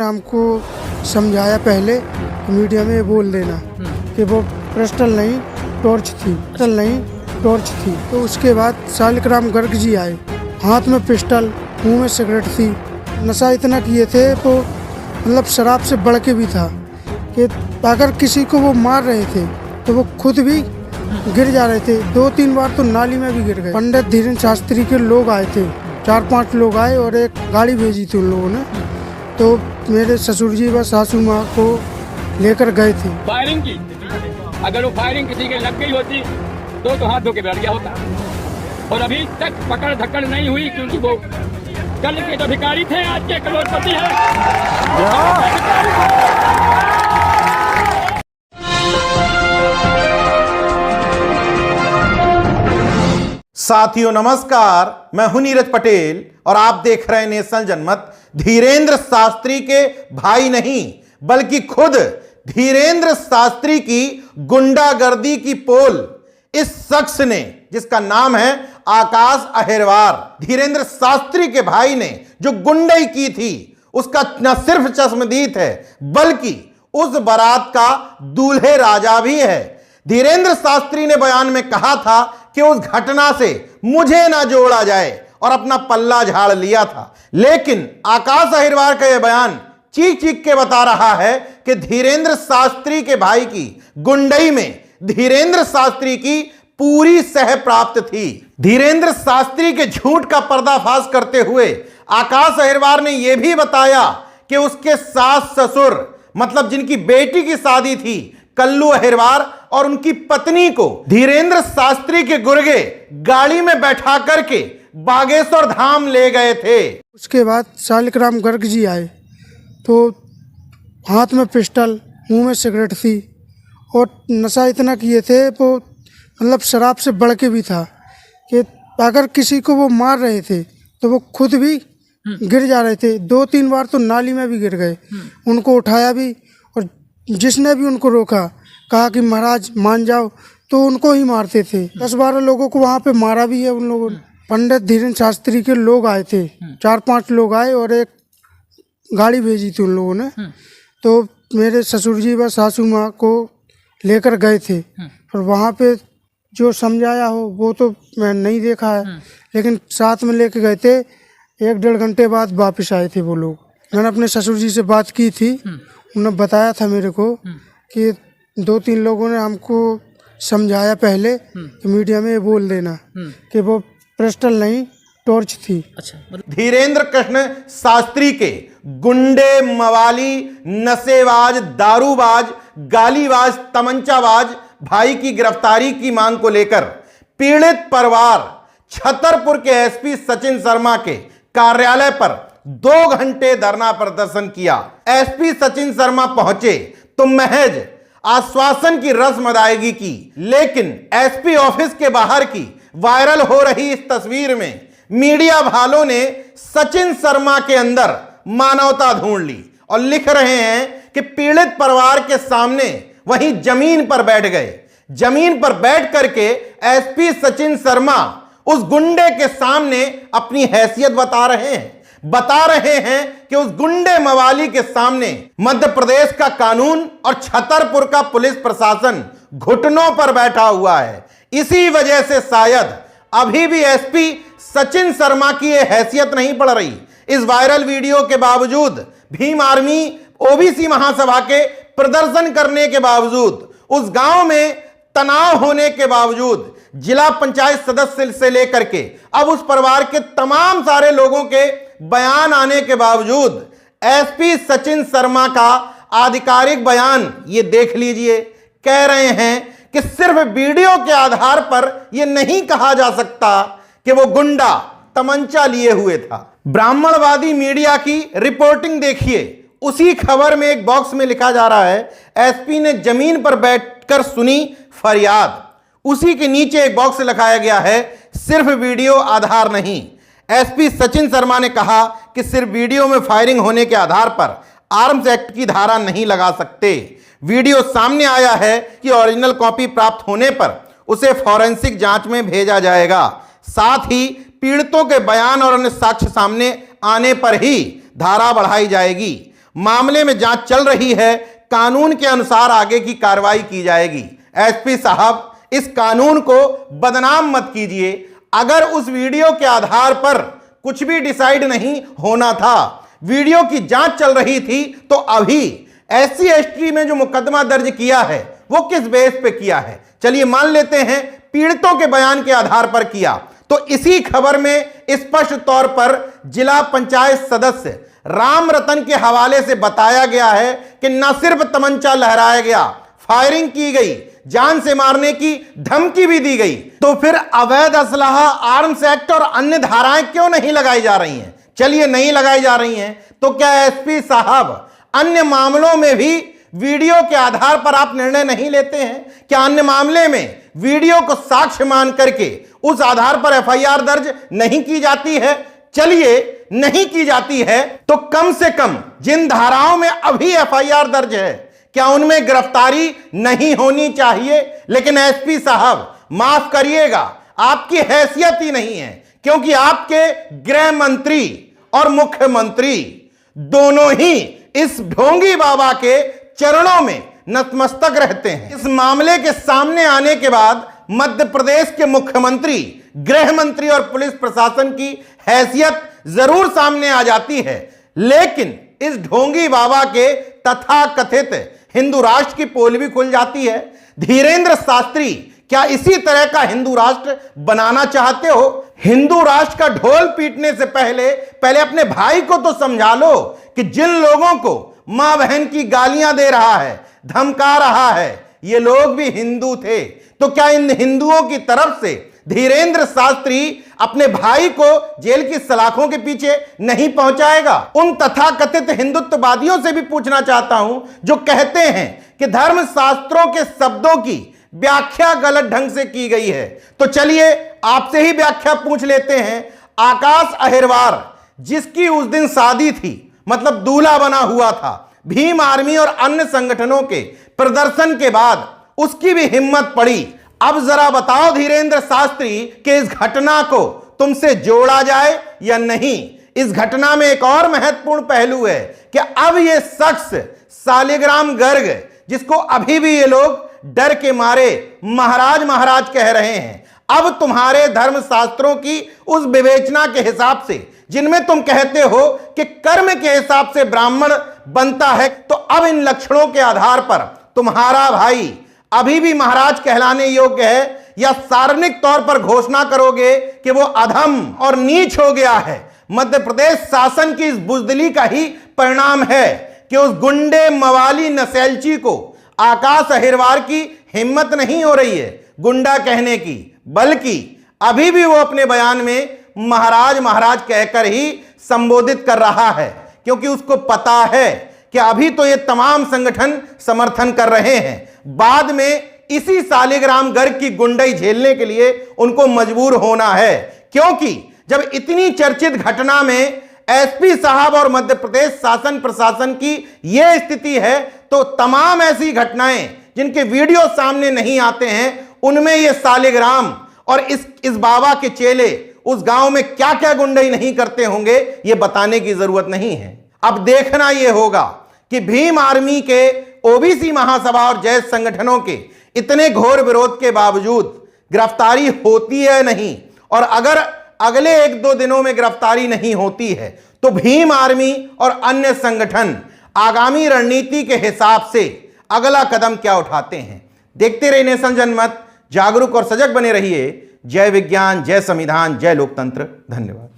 हमको समझाया पहले कि मीडिया में बोल देना कि वो पिस्टल नहीं टॉर्च थी। तो उसके बाद शालिग्राम गर्ग जी आए, हाथ में पिस्टल, मुंह में सिगरेट थी। नशा इतना किए थे तो मतलब शराब से बढ़ के भी था कि अगर किसी को वो मार रहे थे तो वो खुद भी गिर जा रहे थे। 2-3 बार तो नाली में भी गिर गए। पंडित धीरेन्द्र शास्त्री के लोग आए थे, 4-5 लोग आए और एक गाड़ी भेजी थी उन लोगों ने। तो मेरे ससुर जी व सासू माँ को लेकर गए थे। फायरिंग की, अगर वो फायरिंग किसी के लग गई होती तो हाथ धो के बैठ गया होता। और अभी तक पकड़ धक्कड़ नहीं हुई क्योंकि वो कल के जो भिखारी थे आज के करोड़पति हैं। साथियों नमस्कार, मैं हूं नीरज पटेल और आप देख रहे हैं नेशनल जनमत। धीरेन्द्र शास्त्री के भाई नहीं बल्कि खुद धीरेन्द्र शास्त्री की गुंडागर्दी की पोल इस शख्स ने, जिसका नाम है आकाश अहिरवार, धीरेन्द्र शास्त्री के भाई ने जो गुंडई की थी उसका न सिर्फ चश्मदीद है बल्कि उस बारात का दूल्हे राजा भी है। धीरेन्द्र शास्त्री ने बयान में कहा था कि उस घटना से मुझे ना जोड़ा जाए और अपना पल्ला झाड़ लिया था। लेकिन आकाश अहिरवार का यह बयान चीख चीख के बता रहा है कि धीरेन्द्र शास्त्री के भाई की गुंडई में धीरेन्द्र शास्त्री की पूरी सह प्राप्त थी। धीरेन्द्र शास्त्री के झूठ का पर्दाफाश करते हुए आकाश अहिरवार ने यह भी बताया कि उसके सास ससुर, मतलब जिनकी बेटी की शादी थी, कल्लू अहिरवार और उनकी पत्नी को धीरेन्द्र शास्त्री के गुर्गे गाड़ी में बैठा करके बागेश्वर धाम ले गए थे। उसके बाद शालिग्राम गर्ग जी आए तो हाथ में पिस्टल, मुंह में सिगरेट थी और नशा इतना किए थे वो मतलब शराब से बढ़ के भी था कि अगर किसी को वो मार रहे थे तो वो खुद भी गिर जा रहे थे। 2-3 बार तो नाली में भी गिर गए। उनको उठाया भी और जिसने भी उनको रोका कहा कि महाराज मान जाओ तो उनको ही मारते थे। 10-12 लोगों को वहाँ पे मारा भी है उन लोगों ने। पंडित धीरेन्द्र शास्त्री के लोग आए थे, 4-5 लोग आए और एक गाड़ी भेजी थी उन लोगों ने। तो मेरे ससुर जी व सासू माँ को लेकर गए थे और वहाँ पे जो समझाया हो वो तो मैं नहीं देखा है, लेकिन साथ में लेके गए थे। 1-1.5 घंटे बाद वापस आए थे वो लोग। मैंने अपने ससुर जी से बात की थी, उन्होंने बताया था मेरे को कि 2-3 लोगों ने हमको समझाया पहले कि मीडिया में बोल देना कि वो पिस्टल नहीं टॉर्च थी। अच्छा, धीरेन्द्र कृष्ण शास्त्री के गुंडे, मवाली, नशेबाज, दारूबाज, गालीबाज, तमंचाबाज भाई की गिरफ्तारी की मांग को लेकर पीड़ित परिवार छतरपुर के एसपी सचिन शर्मा के कार्यालय पर 2 घंटे धरना प्रदर्शन किया। एसपी सचिन शर्मा पहुंचे तो महज आश्वासन की रस्म अदायगी की, लेकिन एसपी ऑफिस के बाहर की वायरल हो रही इस तस्वीर में मीडिया वालों ने सचिन शर्मा के अंदर मानवता ढूंढ ली और लिख रहे हैं कि पीड़ित परिवार के सामने वहीं जमीन पर बैठ गए। जमीन पर बैठ करके एसपी सचिन शर्मा उस गुंडे के सामने अपनी हैसियत बता रहे हैं कि उस गुंडे मवाली के सामने मध्य प्रदेश का कानून और छतरपुर का पुलिस प्रशासन घुटनों पर बैठा हुआ है। इसी वजह से शायद अभी भी एसपी सचिन शर्मा की यह हैसियत नहीं पड़ रही। इस वायरल वीडियो के बावजूद, भीम आर्मी ओबीसी महासभा के प्रदर्शन करने के बावजूद, उस गांव में तनाव होने के बावजूद, जिला पंचायत सदस्य से लेकर के अब उस परिवार के तमाम सारे लोगों के बयान आने के बावजूद एसपी सचिन शर्मा का आधिकारिक बयान ये देख लीजिए। कह रहे हैं कि सिर्फ वीडियो के आधार पर यह नहीं कहा जा सकता कि वो गुंडा तमंचा लिए हुए था। ब्राह्मणवादी मीडिया की रिपोर्टिंग देखिए। उसी खबर में एक बॉक्स में लिखा जा रहा है, एसपी ने जमीन पर बैठकर सुनी फरियाद। उसी के नीचे एक बॉक्स लिखाया गया है, सिर्फ वीडियो आधार नहीं। एसपी सचिन शर्मा ने कहा कि सिर्फ वीडियो में फायरिंग होने के आधार पर आर्म्स एक्ट की धारा नहीं लगा सकते। वीडियो सामने आया है कि ओरिजिनल कॉपी प्राप्त होने पर उसे फॉरेंसिक जांच में भेजा जाएगा। साथ ही पीड़ितों के बयान और अन्य साक्ष्य सामने आने पर ही धारा बढ़ाई जाएगी। मामले में जांच चल रही है, कानून के अनुसार आगे की कार्रवाई की जाएगी। एसपी साहब, इस कानून को बदनाम मत कीजिए। अगर उस वीडियो के आधार पर कुछ भी डिसाइड नहीं होना था, वीडियो की जांच चल रही थी, तो अभी SC/ST में जो मुकदमा दर्ज किया है वो किस बेस पे किया है? चलिए मान लेते हैं पीड़ितों के बयान के आधार पर किया, तो इसी खबर में स्पष्ट तौर पर जिला पंचायत सदस्य राम रतन के हवाले से बताया गया है कि न सिर्फ तमंचा लहराया गया, फायरिंग की गई, जान से मारने की धमकी भी दी गई। तो फिर अवैध असलहा, आर्म्स एक्ट और अन्य धाराएं क्यों नहीं लगाई जा रही हैं? चलिए नहीं लगाई जा रही हैं, तो क्या एसपी साहब अन्य मामलों में भी वीडियो के आधार पर आप निर्णय नहीं लेते हैं? क्या अन्य मामले में वीडियो को साक्ष्य मान करके उस आधार पर FIR दर्ज नहीं की जाती है? चलिए नहीं की जाती है, तो कम से कम जिन धाराओं में अभी FIR दर्ज है, क्या उनमें गिरफ्तारी नहीं होनी चाहिए? लेकिन एसपी साहब माफ करिएगा, आपकी हैसियत ही नहीं है, क्योंकि आपके गृह मंत्री और मुख्यमंत्री दोनों ही इस ढोंगी बाबा के चरणों में नतमस्तक रहते हैं। इस मामले के सामने आने के बाद मध्य प्रदेश के मुख्यमंत्री, गृह मंत्री और पुलिस प्रशासन की हैसियत जरूर सामने आ जाती है, लेकिन इस ढोंगी बाबा के तथाकथित हिंदू राष्ट्र की पोल भी खुल जाती है। धीरेंद्र शास्त्री, क्या इसी तरह का हिंदू राष्ट्र बनाना चाहते हो? हिंदू राष्ट्र का ढोल पीटने से पहले अपने भाई को तो समझा लो कि जिन लोगों को मां बहन की गालियां दे रहा है, धमका रहा है, ये लोग भी हिंदू थे। तो क्या इन हिंदुओं की तरफ से धीरेंद्र शास्त्री अपने भाई को जेल की सलाखों के पीछे नहीं पहुंचाएगा? उन तथाकथित हिंदुत्ववादियों से भी पूछना चाहता हूं जो कहते हैं कि धर्म शास्त्रों के शब्दों की व्याख्या गलत ढंग से की गई है। तो चलिए आपसे ही व्याख्या पूछ लेते हैं। आकाश अहिरवार, जिसकी उस दिन शादी थी, मतलब दूल्हा बना हुआ था, भीम आर्मी और अन्य संगठनों के प्रदर्शन के बाद उसकी भी हिम्मत पड़ी। अब जरा बताओ धीरेंद्र शास्त्री कि इस घटना को तुमसे जोड़ा जाए या नहीं? इस घटना में एक और महत्वपूर्ण पहलू है कि अब यह शख्स सालिग्राम गर्ग, जिसको अभी भी ये लोग डर के मारे महाराज महाराज कह रहे हैं, अब तुम्हारे धर्म शास्त्रों की उस विवेचना के हिसाब से, जिनमें तुम कहते हो कि कर्म के हिसाब से ब्राह्मण बनता है, तो अब इन लक्षणों के आधार पर तुम्हारा भाई अभी भी महाराज कहलाने योग्य है, या सार्वजनिक तौर पर घोषणा करोगे कि वो अधम और नीच हो गया है? मध्य प्रदेश शासन की इस बुजदिली का ही परिणाम है कि उस गुंडे मवाली नसेलची को आकाश अहिरवार की हिम्मत नहीं हो रही है गुंडा कहने की, बल्कि अभी भी वो अपने बयान में महाराज महाराज कहकर ही संबोधित कर रहा है, क्योंकि उसको पता है कि अभी तो ये तमाम संगठन समर्थन कर रहे हैं, बाद में इसी सालिग्राम गर्ग की गुंडाई झेलने के लिए उनको मजबूर होना है। क्योंकि जब इतनी चर्चित घटना में एसपी साहब और मध्य प्रदेश शासन प्रशासन की यह स्थिति है, तो तमाम ऐसी घटनाएं जिनके वीडियो सामने नहीं आते हैं, उनमें ये सालिग्राम और इस बाबा के चेले उस गांव में क्या क्या गुंडाई नहीं करते होंगे, ये बताने की जरूरत नहीं है। अब देखना यह होगा कि भीम आर्मी के, ओबीसी महासभा और जैस संगठनों के इतने घोर विरोध के बावजूद गिरफ्तारी होती है नहीं, और अगर अगले 1-2 दिनों में गिरफ्तारी नहीं होती है तो भीम आर्मी और अन्य संगठन आगामी रणनीति के हिसाब से अगला कदम क्या उठाते हैं। देखते रहिए नेशन जनमत, जागरूक और सजग बने रहिए। जय विज्ञान, जय संविधान, जय लोकतंत्र। धन्यवाद।